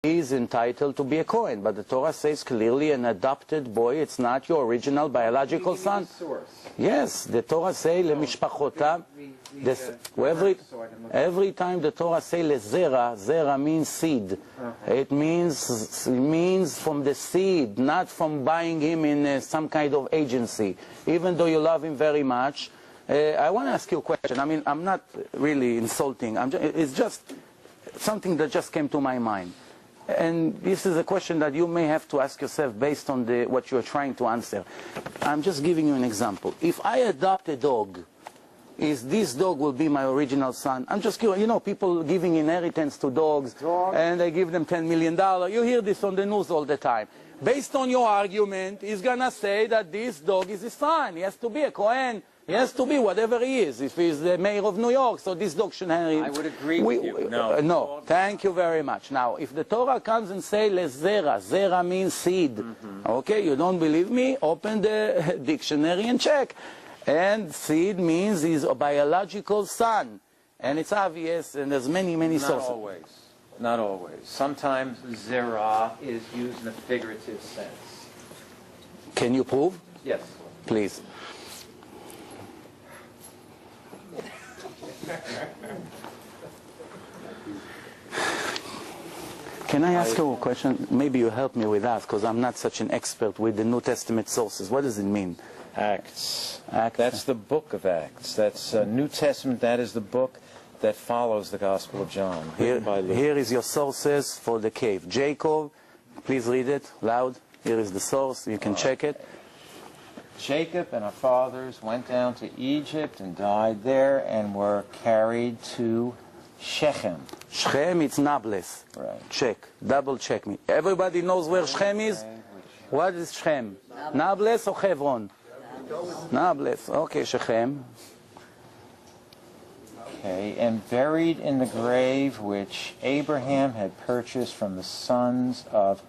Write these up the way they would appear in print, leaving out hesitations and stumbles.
is entitled to be a Kohen, but the Torah says clearly an adopted boy, it's not your original biological son. Yes, the Torah says lemishpachotav. Every time the Torah says lezera, zera means seed. It means from the seed, not from buying him in some kind of agency. Even though you love him very much, I want to ask you a question. I mean, I'm not really insulting. It's just something that just came to my mind. And this is a question that you may have to ask yourself based on what you're trying to answer. I'm just giving you an example. If I adopt a dog, is this dog will be my original son? I'm just curious. You know, people giving inheritance to dogs, and they give them $10 million. You hear this on the news all the time. Based on your argument, he's going to say that this dog is his son. He has to be a Kohen. He has to be whatever he is, if he's the mayor of New York, so this dog should have... I would agree with you. No, thank you very much. Now, if the Torah comes and says, lezera, zera means seed, okay, you don't believe me? Open the dictionary and check. And seed means he's a biological son. And it's obvious, and there's many sources. Not always. Not always. Sometimes zera is used in a figurative sense. Can you prove? Yes. Please. Can I ask you a question? Maybe you help me with that, because I'm not such an expert with the New Testament sources. What does it mean? Acts. That's the book of Acts. That's New Testament. That is the book that follows the Gospel of John. Here is your sources for the cave. Jacob, please read it loud. Here is the source. You can check it. Jacob and our fathers went down to Egypt and died there and were carried to Shechem. Shechem, it's Nablus. Right. Check. Double check me. Everybody knows where Shechem is? What is Shechem? Nablus or Hebron? Nablus. Okay, Shechem. Okay, and buried in the grave which Abraham had purchased from the sons of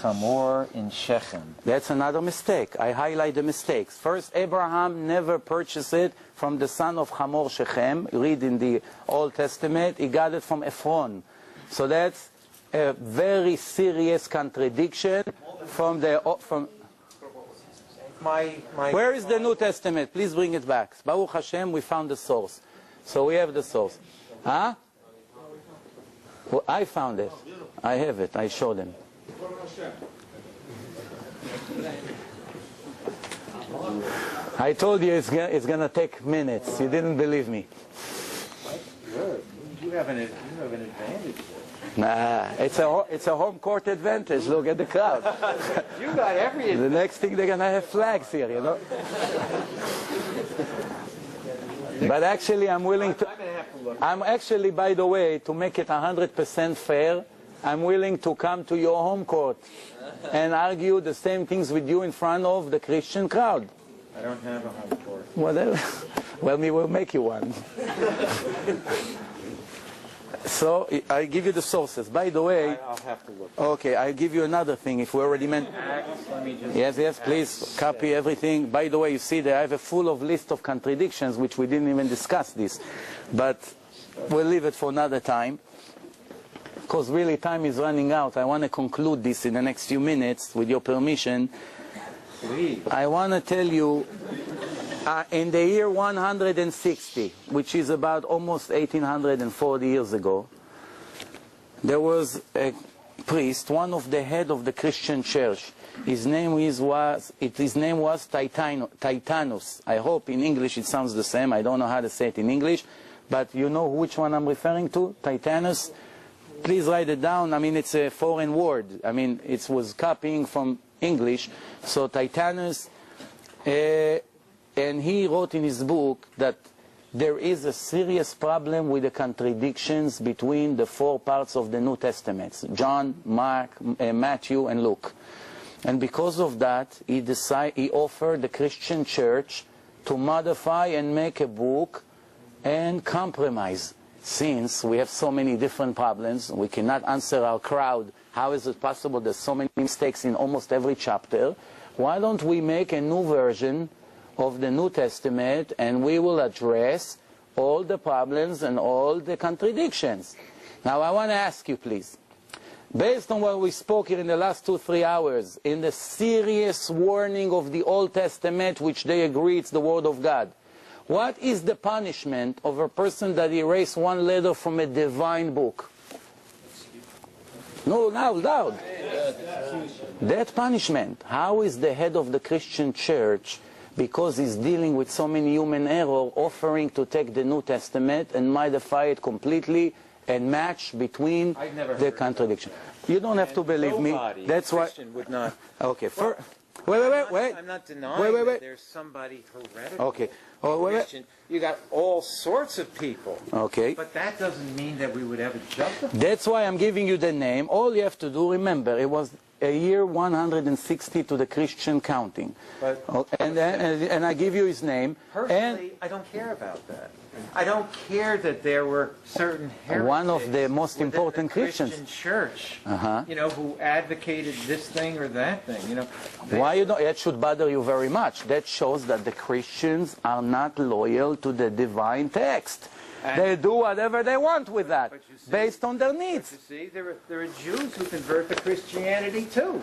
Hamor in Shechem. That's another mistake. I highlight the mistakes. First, Abraham never purchased it from the son of Hamor Shechem. Read in the Old Testament. He got it from Ephron. So that's a very serious contradiction from the... Where is the New Testament? Please bring it back. Baruch Hashem, we found the source. So we have the source. Huh? Well, I found it. I have it. I showed them. I told you it's going to take minutes. You didn't believe me. Good. You have an advantage. Nah, it's a home court advantage. Look at the crowd. You got every advantage. The next thing they're going to have flags here, you know. But actually, I'm willing to... I'm actually, by the way, to make it 100% fair, I'm willing to come to your home court and argue the same things with you in front of the Christian crowd. I don't have a home court. Whatever. Well, we will make you one. So, I give you the sources. By the way... I'll have to look. Okay, I'll give you another thing if we already meant... Yes, please, copy everything. By the way, you see that I have a full of list of contradictions, which we didn't even discuss this. But we'll leave it for another time. Because really time is running out. I want to conclude this in the next few minutes, with your permission. Please. I want to tell you, in the year 160, which is about almost 1840 years ago, there was a priest, one of the head of the Christian church. His name was Titanus. I hope in English it sounds the same. I don't know how to say it in English, but you know which one I'm referring to? Titanus. Please write it down. I mean, it's a foreign word. I mean, it was copying from English. So Titanus, and he wrote in his book that there is a serious problem with the contradictions between the four parts of the New Testament: John, Mark, Matthew, and Luke. And because of that, he offered the Christian church to modify and make a book and compromise. Since we have so many different problems, we cannot answer our crowd, how is it possible there's so many mistakes in almost every chapter? Why don't we make a new version of the New Testament, and we will address all the problems and all the contradictions. Now I want to ask you, please, based on what we spoke here in the last 2-3 hours, in the serious warning of the Old Testament, which they agree it's the Word of God, what is the punishment of a person that erased one letter from a divine book? No, loud. That punishment. How is the head of the Christian church, because he's dealing with so many human error, offering to take the New Testament and modify it completely and match between the contradiction? You don't have to believe me. That's why. Would not. Okay. Wait. I'm not denying that there's somebody heretical. Okay. Christian. You got all sorts of people. Okay. But that doesn't mean that we would ever justify. That's why I'm giving you the name. All you have to do, remember, it was a year 160 to the Christian counting. But, and I give you his name. Personally, I don't care about that. I don't care that there were certain heretics. One of the most important the Christians. Christian church, who advocated this thing or that thing. Why you don't? That should bother you very much. That shows that the Christians are not loyal to the divine text. They do whatever they want with that, based on their needs. But you see, there are Jews who convert to Christianity too.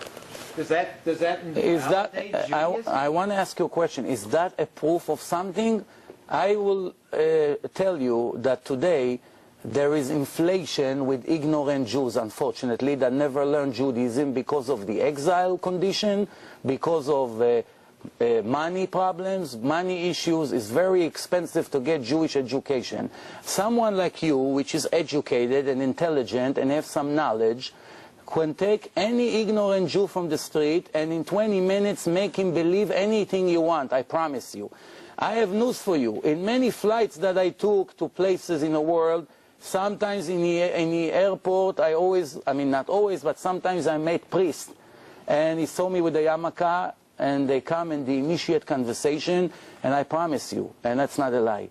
Does that invalidate Judaism? I want to ask you a question. Is that a proof of something? I will tell you that today there is inflation with ignorant Jews, unfortunately, that never learned Judaism because of the exile condition, because of money problems, money issues. It's very expensive to get Jewish education. Someone like you, which is educated and intelligent and have some knowledge, can take any ignorant Jew from the street and in 20 minutes make him believe anything you want, I promise you. I have news for you. In many flights that I took to places in the world, sometimes in the airport, not always, but sometimes I met priests. And he saw me with a yarmulke, and they come and they initiate conversation, and I promise you, and that's not a lie,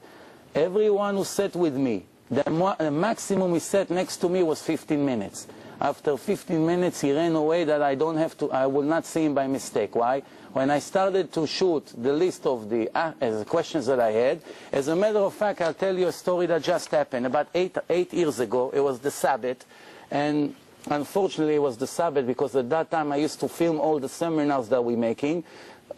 everyone who sat with me, the maximum he sat next to me was 15 minutes. After 15 minutes, he ran away that I will not see him by mistake. Why? When I started to shoot the list of the questions that I had, as a matter of fact, I'll tell you a story that just happened. About eight years ago, it was the Sabbath, and unfortunately it was the Sabbath because at that time I used to film all the seminars that we're making.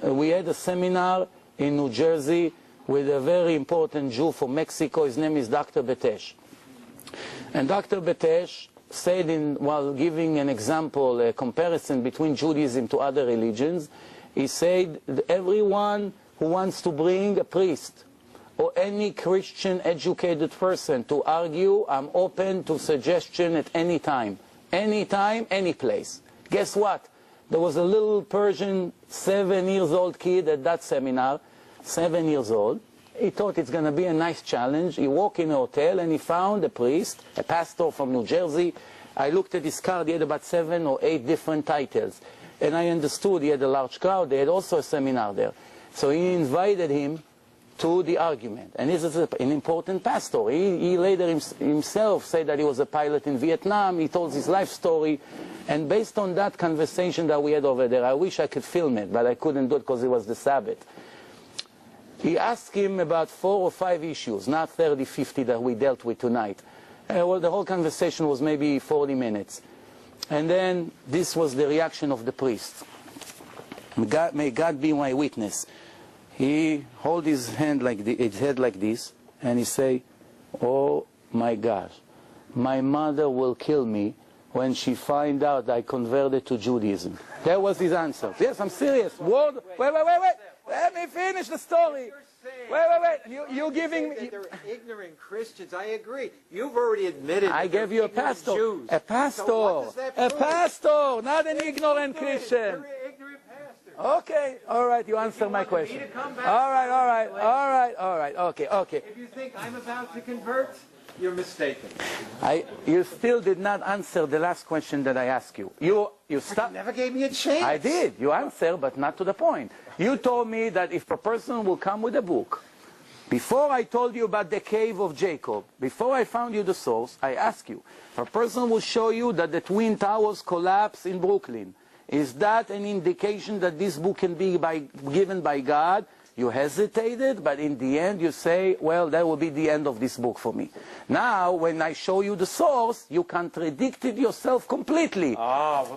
We had a seminar in New Jersey with a very important Jew from Mexico. His name is Dr. Betesh. And Dr. Betesh said, while giving an example, a comparison between Judaism to other religions, he said, everyone who wants to bring a priest or any Christian educated person to argue, I'm open to suggestion at any time, any place. Guess what? There was a little Persian 7-year-old kid at that seminar, 7 years old. He thought it's going to be a nice challenge. He walked in a hotel and he found a priest, a pastor from New Jersey. I looked at his card. He had about 7 or 8 different titles. And I understood he had a large crowd. They had also a seminar there. So he invited him to the argument. And this is an important pastor. He later himself said that he was a pilot in Vietnam. He told his life story. And based on that conversation that we had over there, I wish I could film it, but I couldn't do it because it was the Sabbath. He asked him about 4 or 5 issues, not 30, 50 that we dealt with tonight. Well, the whole conversation was maybe 40 minutes. And then this was the reaction of the priest. May God be my witness. He hold his head like this, and he say, "Oh my gosh, my mother will kill me when she find out I converted to Judaism." That was his answer. Yes, I'm serious. Wait. Let me finish the story. Wait. You're giving me... They're ignorant Christians. I agree. You've already admitted I gave you a pastor. Jews. A pastor. So a pastor, not an ignorant Christian. You're an ignorant pastor. Okay, all right, you answer my question. All right, okay. If you think I'm about to convert, you're mistaken. You still did not answer the last question that I asked you. You never gave me a chance. I did. You answered, but not to the point. You told me that if a person will come with a book, before I told you about the cave of Jacob, before I found you the source, I asked you, if a person will show you that the Twin Towers collapsed in Brooklyn, is that an indication that this book can be given by God? You hesitated, but in the end you say, well, that will be the end of this book for me. Now, when I show you the source, you contradicted yourself completely.